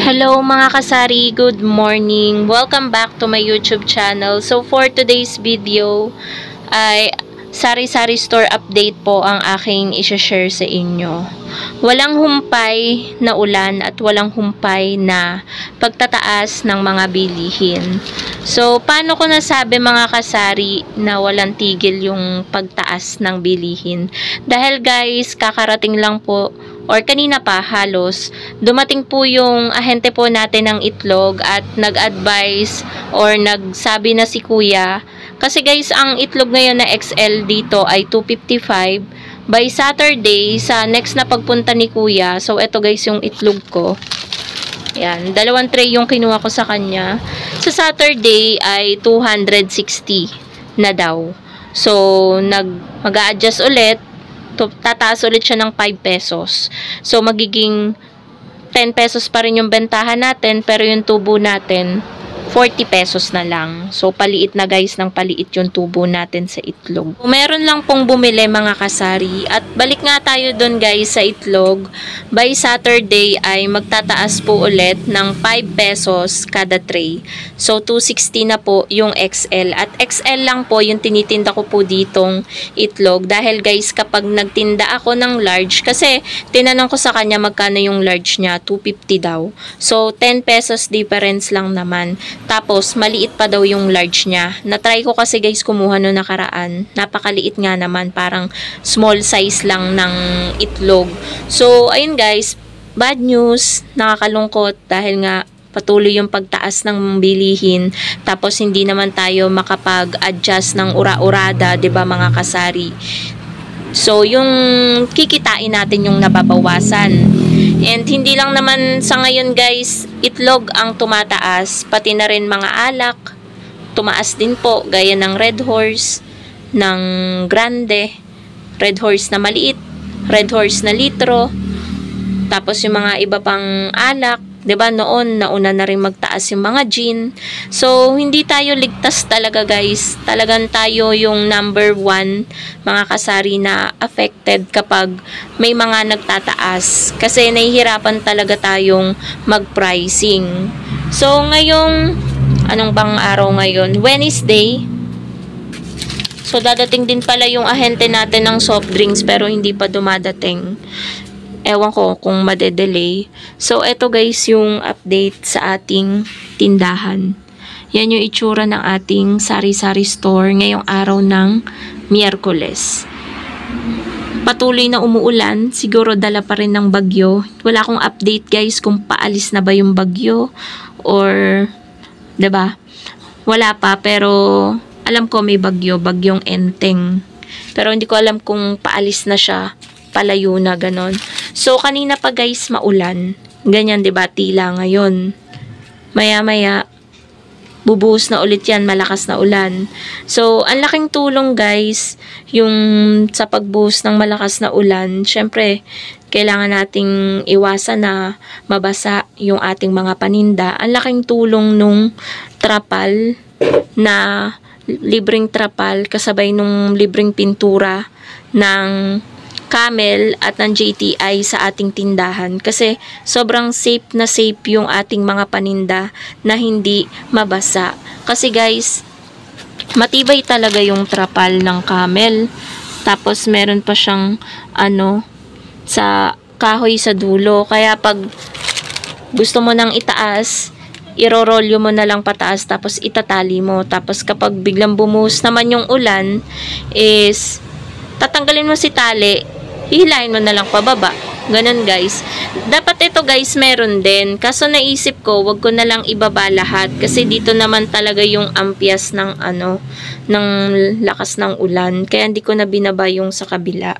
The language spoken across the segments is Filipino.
Hello mga kasari, good morning. Welcome back to my YouTube channel. So for today's video ay sari-sari store update po ang aking i-share sa inyo. Walang humpay na ulan at walang humpay na pagtataas ng mga bilihin. So paano ko nasabi mga kasari na walang tigil yung pagtaas ng bilihin? Dahil guys, kakarating lang po or kanina pa halos, dumating po yung ahente po natin ng itlog at nag-advise or nagsabi na si kuya. Kasi guys, ang itlog ngayon na XL dito ay 255. By Saturday, sa next na pagpunta ni kuya, so eto guys yung itlog ko. Yan, 2 tray yung kinuha ko sa kanya. Sa Saturday ay 260 na daw. So, mag-a-adjust ulit. Tataas ulit siya ng 5 pesos. So, magiging 10 pesos pa rin yung bentahan natin, pero yung tubo natin, 40 pesos na lang. So, paliit na guys ng paliit yung tubo natin sa itlog. Meron lang pong bumili mga kasari. At balik nga tayo dun guys sa itlog. By Saturday ay magtataas po ulit ng 5 pesos kada tray. So, 260 na po yung XL. At XL lang po yung tinitinda ko po ditong itlog. Dahil guys, kapag nagtinda ako ng large, kasi tinanong ko sa kanya magkano yung large niya, 250 daw. So, 10 pesos difference lang naman. Tapos, maliit pa daw yung large niya. Na-try ko kasi guys kumuha no nakaraan. Napakaliit nga naman. Parang small size lang ng itlog. So, ayun guys. Bad news. Nakakalungkot dahil nga patuloy yung pagtaas ng bilihin. Tapos, hindi naman tayo makapag-adjust ng ura-urada, 'di ba mga kasari? So, yung kikitain natin yung nababawasan. And hindi lang naman sa ngayon guys, itlog ang tumataas, pati na rin mga alak, tumaas din po, gaya ng Red Horse, ng Grande, Red Horse na maliit, Red Horse na litro, tapos yung mga iba pang alak, 'di ba noon, nauna na rin magtaas yung mga gin. So, hindi tayo ligtas talaga guys. Talagang tayo yung number 1 mga kasari na affected kapag may mga nagtataas. Kasi nahihirapan talaga tayong mag-pricing. So, ngayong, anong bang araw ngayon? Wednesday. So, dadating din pala yung ahente natin ng soft drinks pero hindi pa dumadating. Ewan ko kung madedelay. So, eto guys yung update sa ating tindahan. Yan yung itsura ng ating sari-sari store ngayong araw ng Miyerkules. Patuloy na umuulan. Siguro dala pa rin ng bagyo. Wala akong update guys kung paalis na ba yung bagyo or, 'di ba? Wala pa pero alam ko may bagyo. Bagyong Enteng. Pero hindi ko alam kung paalis na siya. Palayo na ganon. So, kanina pa guys, maulan. Ganyan, diba? Tila ngayon. Maya-maya, bubuhos na ulit yan. Malakas na ulan. So, ang laking tulong guys, yung sa pagbuhos ng malakas na ulan, syempre, kailangan nating iwasan na mabasa yung ating mga paninda. Ang laking tulong nung trapal na libreng trapal kasabay nung libreng pintura ng Camel at ng JTI sa ating tindahan kasi sobrang safe na safe yung ating mga paninda na hindi mabasa. Kasi guys, matibay talaga yung trapal ng Camel. Tapos meron pa siyang sa kahoy sa dulo. Kaya pag gusto mo nang itaas, irorolyo mo na lang pataas tapos itatali mo. Tapos kapag biglang bumuhos naman yung ulan is tatanggalin mo si tali, hihilahin mo na lang pababa. Ganun guys. Dapat ito guys meron din. Kaso naisip ko, wag ko na lang ibaba lahat. Kasi dito naman talaga yung ampias ng ng lakas ng ulan. Kaya hindi ko na binaba yung sa kabila.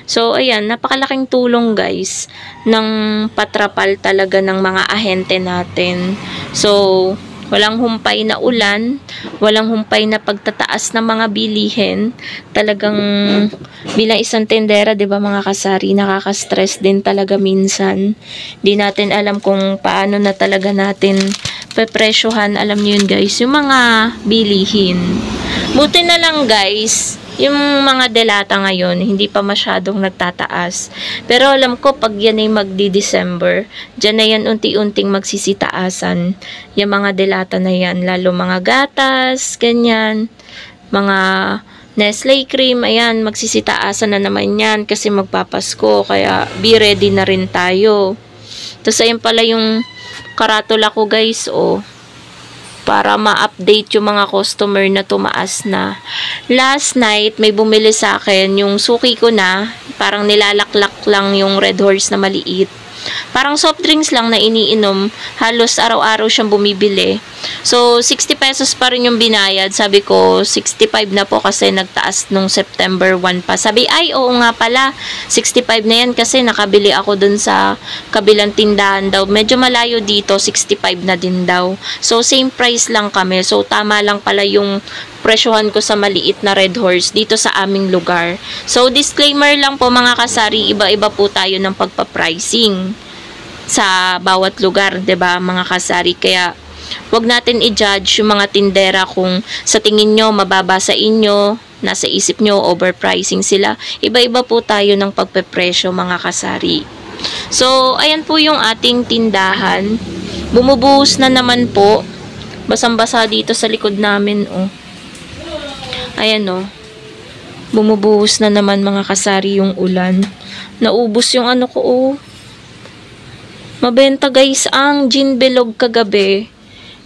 So, ayan, napakalaking tulong guys ng patrapal talaga ng mga ahente natin. So, walang humpay na ulan, walang humpay na pagtataas ng mga bilihin. Talagang bilang isang tendera, 'di ba mga kasari, nakaka-stress din talaga minsan. Di natin alam kung paano na talaga natin pepresyohan, alam niyo yun guys, yung mga bilihin. Buti na lang guys, Yung mga delata ngayon, hindi pa masyadong nagtataas. Pero alam ko, pag yan ay magdi-December, dyan na yan unti-unting magsisitaasan. Yung mga delata na yan, lalo mga gatas, ganyan, mga Nestle cream, ayan, magsisitaasan na naman yan kasi magpapasko. Kaya, be ready na rin tayo. Tapos, ayan pala yung karatula ko, guys, oh. Para ma-update yung mga customer na tumaas na. Last night, may bumili sa akin, yung suki ko na, parang nilalaklak lang yung Red Horse na maliit. Parang soft drinks lang na iniinom, halos araw-araw siyang bumibili. So, 60 pesos pa rin yung binayad. Sabi ko, 65 na po kasi nagtaas nung September 1 pa. Sabi, ay, oo nga pala, 65 na yan kasi nakabili ako dun sa kabilang tindahan daw. Medyo malayo dito, 65 na din daw. So, same price lang kami. So, tama lang pala yung presyohan ko sa maliit na Red Horse dito sa aming lugar. So, disclaimer lang po mga kasari, iba-iba po tayo ng pagpa-pricing sa bawat lugar, 'di ba mga kasari? Kaya wag natin i-judge yung mga tindera kung sa tingin nyo mababa sa inyo, nasa isip nyo overpricing sila. Iba-iba po tayo ng pagpepresyo mga kasari. So, ayan po yung ating tindahan. Bumubuhos na naman po. Basang-basa dito sa likod namin, oh. Ayan, oh. Bumubuhos na naman mga kasari yung ulan. Naubos yung ano ko, oh. Mabenta guys ang gin bilog kagabi.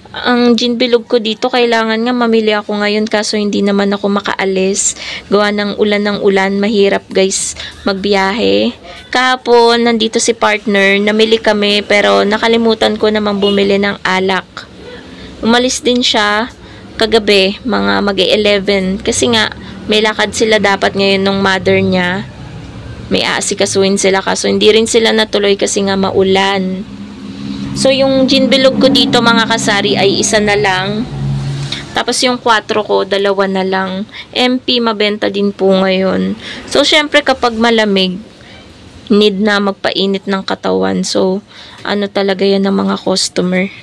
Ang gin bilog ko dito, kailangan nga mamili ako ngayon kaso hindi naman ako makaalis. Gawa ng ulan, mahirap guys magbiyahe. Kahapon, nandito si partner, namili kami pero nakalimutan ko naman bumili ng alak. Umalis din siya kagabi, mga mag-11 kasi nga may lakad sila dapat ngayon ng mother niya. May aasikasuhin sila kaso hindi rin sila natuloy kasi nga maulan. So yung gin bilog ko dito mga kasari ay isa na lang. Tapos yung 4 ko, 2 na lang. MP mabenta din po ngayon. So syempre kapag malamig, need na magpainit ng katawan. So ano talaga yan ng mga customer.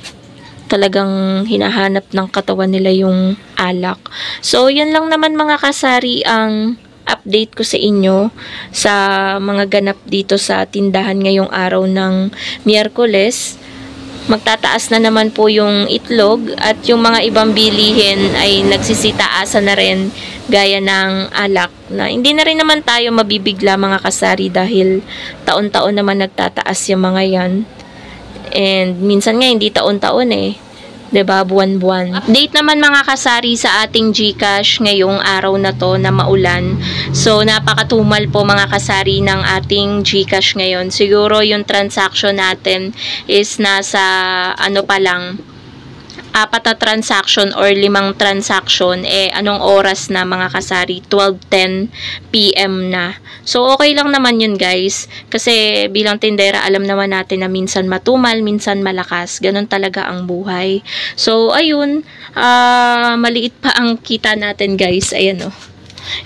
Talagang hinahanap ng katawan nila yung alak. So yan lang naman mga kasari ang update ko sa inyo sa mga ganap dito sa tindahan ngayong araw ng Miyerkules. Magtataas na naman po yung itlog at yung mga ibang bilihin ay nagsisitaasan na rin gaya ng alak na hindi na rin naman tayo mabibigla mga kasari dahil taon-taon naman nagtataas yung mga yan. And minsan nga hindi taon-taon eh. 'Di ba, buwan-buwan. Update naman mga kasari sa ating GCash ngayong araw na to na maulan. So napakatumal po mga kasari ng ating GCash ngayon. Siguro yung transaction natin is nasa ano pa lang, 4 na transaction or 5 transaction, anong oras na mga kasari? 12:10 PM na. So, okay lang naman yun guys. Kasi bilang tindera, alam naman natin na minsan matumal, minsan malakas. Ganon talaga ang buhay. So, ayun. Maliit pa ang kita natin guys. Ayan o.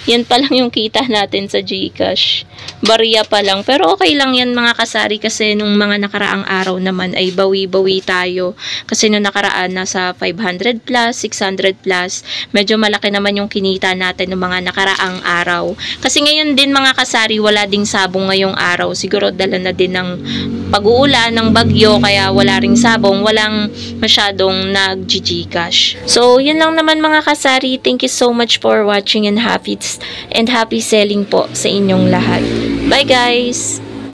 Yan pa lang yung kita natin sa GCash. Barya pa lang. Pero okay lang yan mga kasari kasi nung mga nakaraang araw naman ay bawi-bawi tayo. Kasi nung nakaraan nasa 500 plus, 600 plus. Medyo malaki naman yung kinita natin nung mga nakaraang araw. Kasi ngayon din mga kasari wala ding sabong ngayong araw. Siguro dala na din ng pag-uulan, ng bagyo. Kaya wala ring sabong. Walang masyadong nag-GCash. So yun lang naman mga kasari. Thank you so much for watching and happy selling po sa inyong lahat. Bye guys!